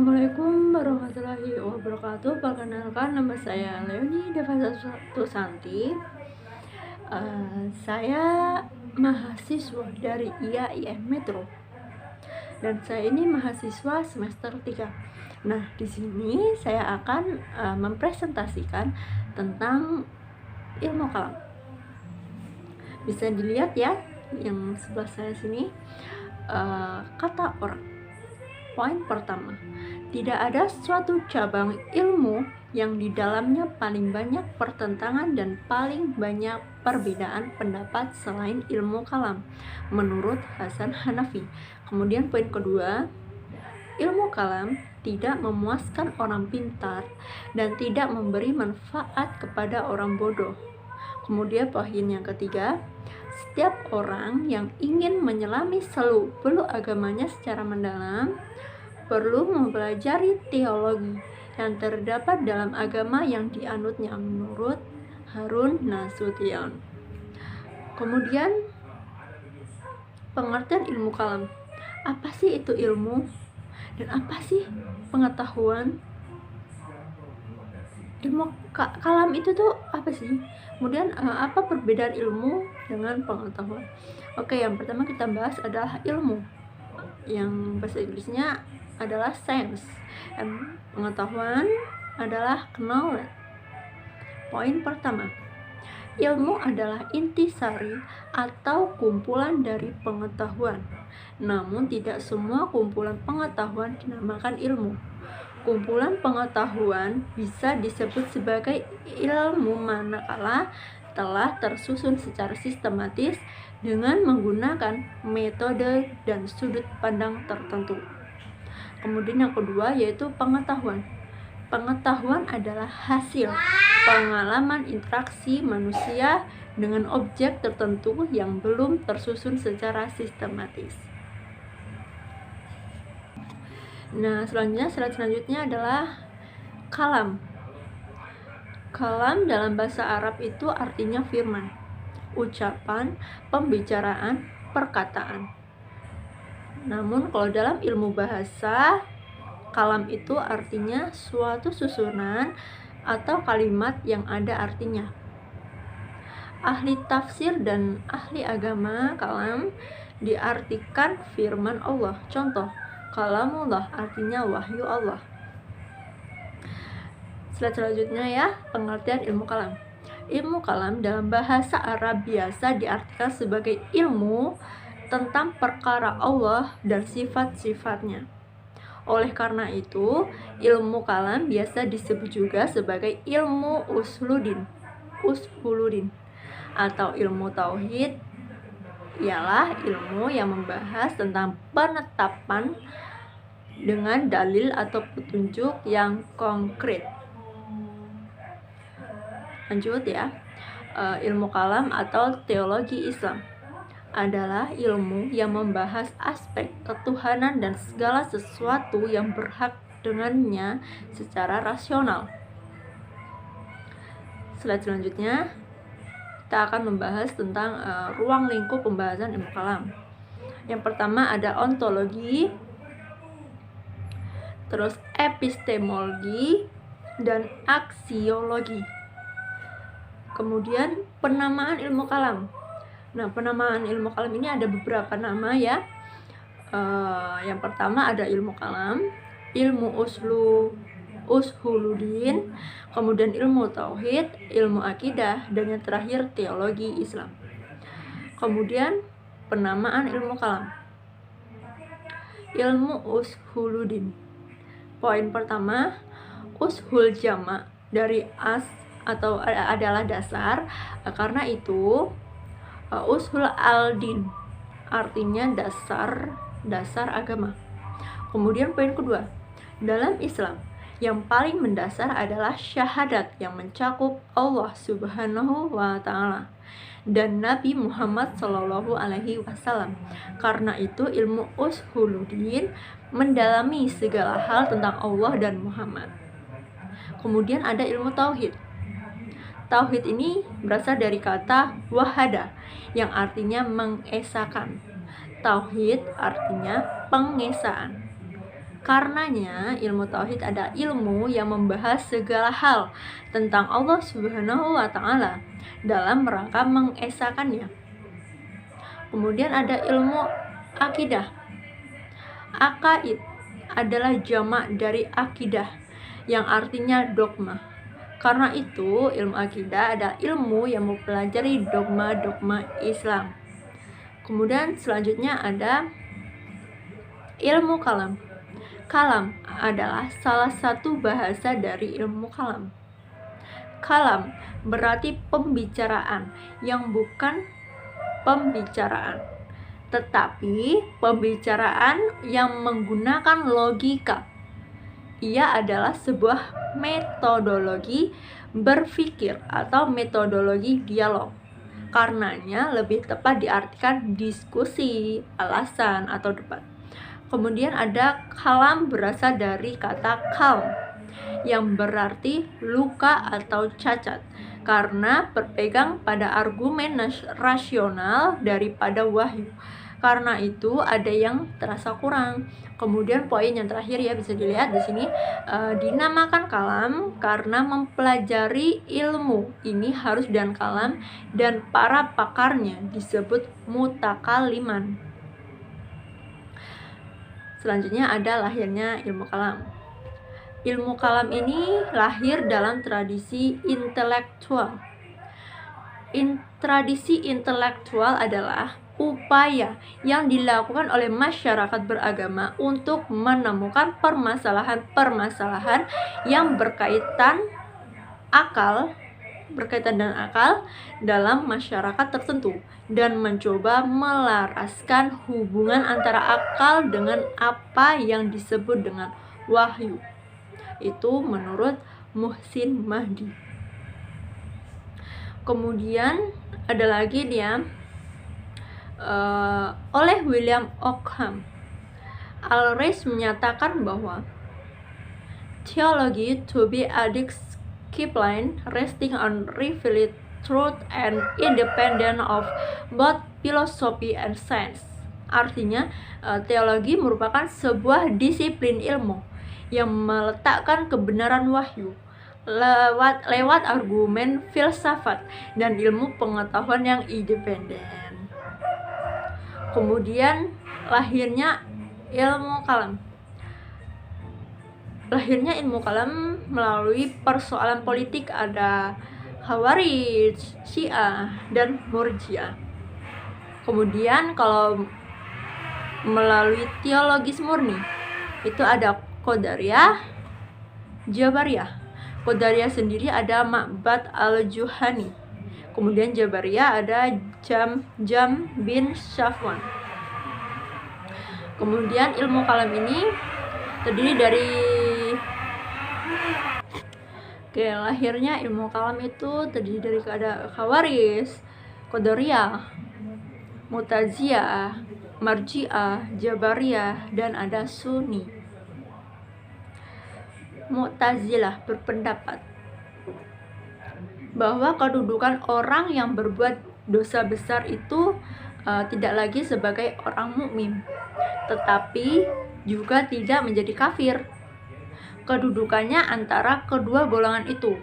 Assalamualaikum warahmatullahi wabarakatuh. Perkenalkan, nama saya Leoni Devasa Susanti. Saya mahasiswa dari IAIN Metro dan saya ini mahasiswa semester 3. Nah, di sini saya akan mempresentasikan tentang ilmu kalam. Bisa dilihat ya, yang sebelah saya sini, kata orang. Poin pertama, tidak ada suatu cabang ilmu yang di dalamnya paling banyak pertentangan dan paling banyak perbedaan pendapat selain ilmu kalam, menurut Hasan Hanafi. Kemudian poin kedua, ilmu kalam tidak memuaskan orang pintar dan tidak memberi manfaat kepada orang bodoh. Kemudian poin yang ketiga, setiap orang yang ingin menyelami seluk-beluk agamanya secara mendalam perlu mempelajari teologi yang terdapat dalam agama yang dianutnya, menurut Harun Nasution. Kemudian pengertian ilmu kalam. Apa sih itu ilmu? Dan apa sih pengetahuan? Ilmu kalam itu tuh apa sih? Kemudian apa perbedaan ilmu dengan pengetahuan? Oke, yang pertama kita bahas adalah ilmu, yang bahasa Inggrisnya adalah science, dan pengetahuan adalah knowledge. Poin pertama, ilmu adalah intisari atau kumpulan dari pengetahuan. Namun tidak semua kumpulan pengetahuan dinamakan ilmu. Kumpulan pengetahuan bisa disebut sebagai ilmu manakala telah tersusun secara sistematis dengan menggunakan metode dan sudut pandang tertentu. Kemudian yang kedua yaitu pengetahuan. Pengetahuan adalah hasil pengalaman interaksi manusia dengan objek tertentu yang belum tersusun secara sistematis. Nah, selanjutnya adalah kalam. Kalam dalam bahasa Arab itu artinya firman, ucapan, pembicaraan, perkataan. Namun kalau dalam ilmu bahasa, kalam itu artinya suatu susunan atau kalimat yang ada artinya. Ahli tafsir dan ahli agama kalam diartikan firman Allah. Contoh, kalamullah artinya wahyu Allah. Selanjutnya ya, pengertian ilmu kalam. Ilmu kalam dalam bahasa Arab biasa diartikan sebagai ilmu tentang perkara Allah dan sifat-sifatnya. Oleh karena itu, ilmu kalam biasa disebut juga sebagai ilmu ushuluddin atau ilmu tauhid. Ialah ilmu yang membahas tentang penetapan dengan dalil atau petunjuk yang konkret. Lanjut ya, ilmu kalam atau teologi Islam adalah ilmu yang membahas aspek ketuhanan dan segala sesuatu yang berhak dengannya secara rasional. Selanjutnya kita akan membahas tentang ruang lingkup pembahasan ilmu kalam. Yang pertama ada ontologi, terus epistemologi, dan aksiologi. Kemudian penamaan ilmu kalam. Nah, penamaan ilmu kalam ini ada beberapa nama ya. Yang pertama ada ilmu kalam, ilmu ushuluddin, kemudian ilmu tauhid, ilmu akidah, dan yang terakhir teologi Islam. Kemudian penamaan ilmu kalam. Ilmu ushuluddin. Poin pertama, ushul jama' dari as atau adalah dasar, karena itu ushul al-din artinya dasar agama. Kemudian poin kedua, dalam Islam yang paling mendasar adalah syahadat yang mencakup Allah Subhanahu wa Ta'ala dan Nabi Muhammad Sallallahu Alaihi Wasallam. Karena itu ilmu ushuluddin mendalami segala hal tentang Allah dan Muhammad. Kemudian ada ilmu tauhid. Tauhid ini berasal dari kata wahada yang artinya mengesakan. Tauhid artinya pengesaan. Karenanya ilmu tauhid adalah ilmu yang membahas segala hal tentang Allah Subhanahu wa taala dalam rangka mengesakannya. Kemudian ada ilmu akidah. Akaid adalah jamak dari akidah yang artinya dogma. Karena itu, ilmu akidah adalah ilmu yang mempelajari dogma-dogma Islam. Kemudian selanjutnya ada ilmu kalam. Kalam adalah salah satu bahasa dari ilmu kalam. Kalam berarti pembicaraan yang bukan pembicaraan, tetapi pembicaraan yang menggunakan logika. Ia adalah sebuah metodologi berpikir atau metodologi dialog. Karenanya lebih tepat diartikan diskusi, alasan, atau debat. Kemudian ada kalam berasal dari kata kalm yang berarti luka atau cacat karena berpegang pada argumen rasional daripada wahyu. Karena itu ada yang terasa kurang. Kemudian poin yang terakhir ya, bisa dilihat di sini, dinamakan kalam karena mempelajari ilmu ini harus dan kalam, dan para pakarnya disebut mutakaliman. Selanjutnya ada lahirnya ilmu kalam. Ilmu kalam ini lahir dalam tradisi intelektual. Tradisi intelektual adalah upaya yang dilakukan oleh masyarakat beragama untuk menemukan permasalahan-permasalahan yang berkaitan dengan akal dalam masyarakat tertentu dan mencoba melaraskan hubungan antara akal dengan apa yang disebut dengan wahyu. Itu menurut Muhsin Mahdi. Kemudian ada lagi dia oleh William Ockham. Al-Riz menyatakan bahwa theology to be a discipline resting on revealed truth and independent of both philosophy and science. Artinya, teologi merupakan sebuah disiplin ilmu yang meletakkan kebenaran wahyu lewat argumen filsafat dan ilmu pengetahuan yang independen. Kemudian lahirnya ilmu kalam. Lahirnya ilmu kalam melalui persoalan politik, ada Khawarij, Syiah, dan Murji'ah. Kemudian kalau melalui teologis murni, itu ada Qadariyah, Jabariyah. Qadariyah sendiri ada Ma'bad al-Juhani. Kemudian Jabariyah ada Jam bin Safwan. Kemudian ilmu kalam ini terdiri dari lahirnya ilmu kalam itu terdiri dari ada Khawarij, Qadariyah, Mu'tazilah, Marji'ah, Jabariyah, dan ada Sunni. Mu'tazilah berpendapat bahwa kedudukan orang yang berbuat dosa besar itu tidak lagi sebagai orang mukmin, tetapi juga tidak menjadi kafir. Kedudukannya antara kedua golongan itu.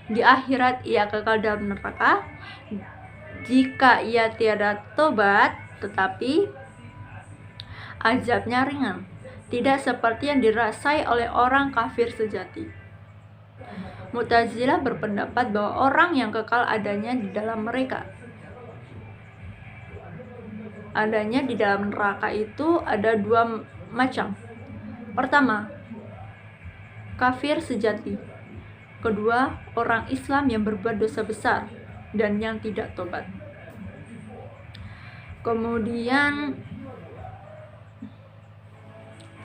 Di akhirat ia kekal dalam neraka jika ia tiada tobat, tetapi azabnya ringan, tidak seperti yang dirasai oleh orang kafir sejati. Mu'tazilah berpendapat bahwa orang yang kekal adanya di dalam neraka itu ada dua macam. Pertama, kafir sejati. Kedua, orang Islam yang berbuat dosa besar dan yang tidak tobat. Kemudian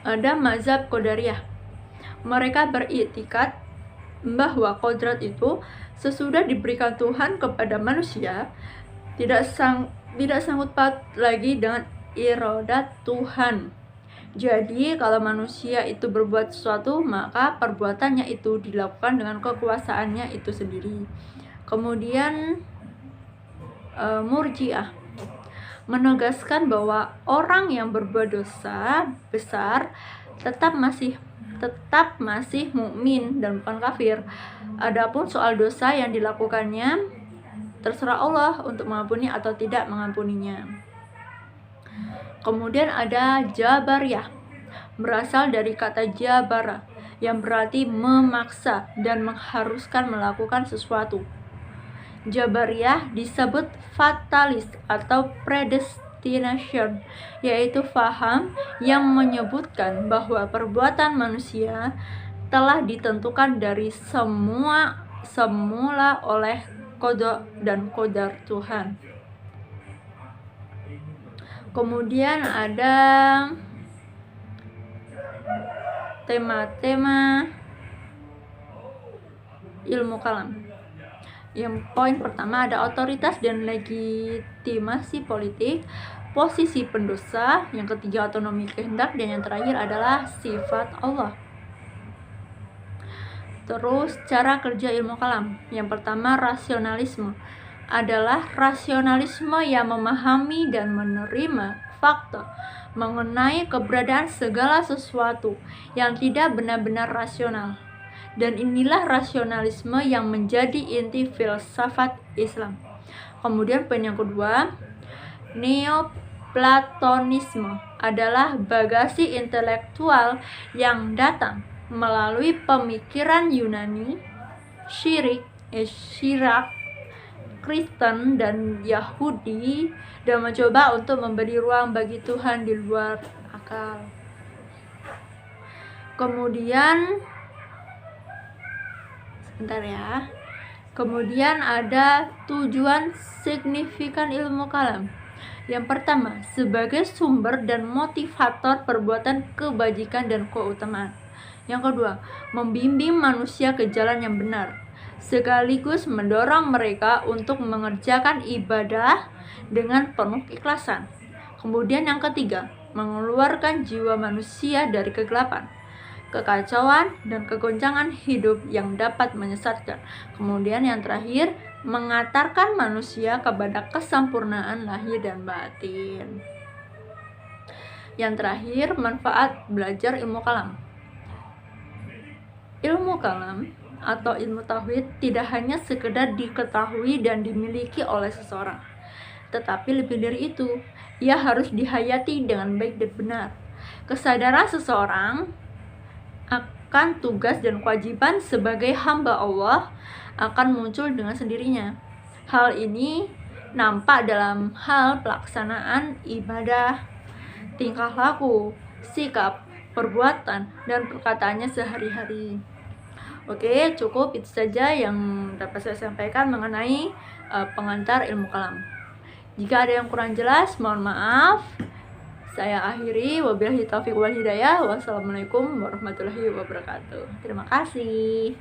ada mazhab Qadariyah. Mereka beriktikad bahwa kodrat itu sesudah diberikan Tuhan kepada manusia tidak sanggup lagi dengan iradat Tuhan. Jadi kalau manusia itu berbuat sesuatu, maka perbuatannya itu dilakukan dengan kekuasaannya itu sendiri. Kemudian Murji'ah menegaskan bahwa orang yang berbuat dosa besar tetap masih mukmin dan bukan kafir. Adapun soal dosa yang dilakukannya, terserah Allah untuk mengampuni atau tidak mengampuninya. Kemudian ada Jabariyah, berasal dari kata jabara, yang berarti memaksa dan mengharuskan melakukan sesuatu. Jabariyah disebut fatalis atau predestination, yaitu faham yang menyebutkan bahwa perbuatan manusia telah ditentukan dari semula oleh qada dan qadar Tuhan. Kemudian ada tema-tema ilmu kalam. Yang poin pertama ada otoritas dan legitimasi politik, posisi pendosa, yang ketiga otonomi kehendak, dan yang terakhir adalah sifat Allah. Terus cara kerja ilmu kalam. Yang pertama rasionalisme adalah rasionalisme yang memahami dan menerima fakta mengenai keberadaan segala sesuatu yang tidak benar-benar rasional. Dan inilah rasionalisme yang menjadi inti filsafat Islam. Kemudian poin yang kedua, Neoplatonisme adalah bagasi intelektual yang datang melalui pemikiran Yunani, Syirak, Kristen, dan Yahudi, dan mencoba untuk memberi ruang bagi Tuhan di luar akal. Kemudian ada tujuan signifikan ilmu kalam. Yang pertama, sebagai sumber dan motivator perbuatan kebajikan dan keutamaan. Yang kedua, membimbing manusia ke jalan yang benar, sekaligus mendorong mereka untuk mengerjakan ibadah dengan penuh keikhlasan. Kemudian yang ketiga, mengeluarkan jiwa manusia dari kegelapan, kekacauan, dan kegoncangan hidup yang dapat menyesatkan. Kemudian yang terakhir, mengantarkan manusia kepada kesempurnaan lahir dan batin. Yang terakhir, manfaat belajar ilmu kalam. Ilmu kalam atau ilmu tauhid tidak hanya sekedar diketahui dan dimiliki oleh seseorang, tetapi lebih dari itu, ia harus dihayati dengan baik dan benar. Kesadaran seseorang akan tugas dan kewajiban sebagai hamba Allah akan muncul dengan sendirinya. Hal ini nampak dalam hal pelaksanaan ibadah, tingkah laku, sikap, perbuatan, dan perkataannya sehari-hari. Oke, cukup itu saja yang dapat saya sampaikan mengenai pengantar ilmu kalam. Jika ada yang kurang jelas, mohon maaf. Saya akhiri, wabillahi taufiq wal hidayah. Wassalamualaikum warahmatullahi wabarakatuh. Terima kasih.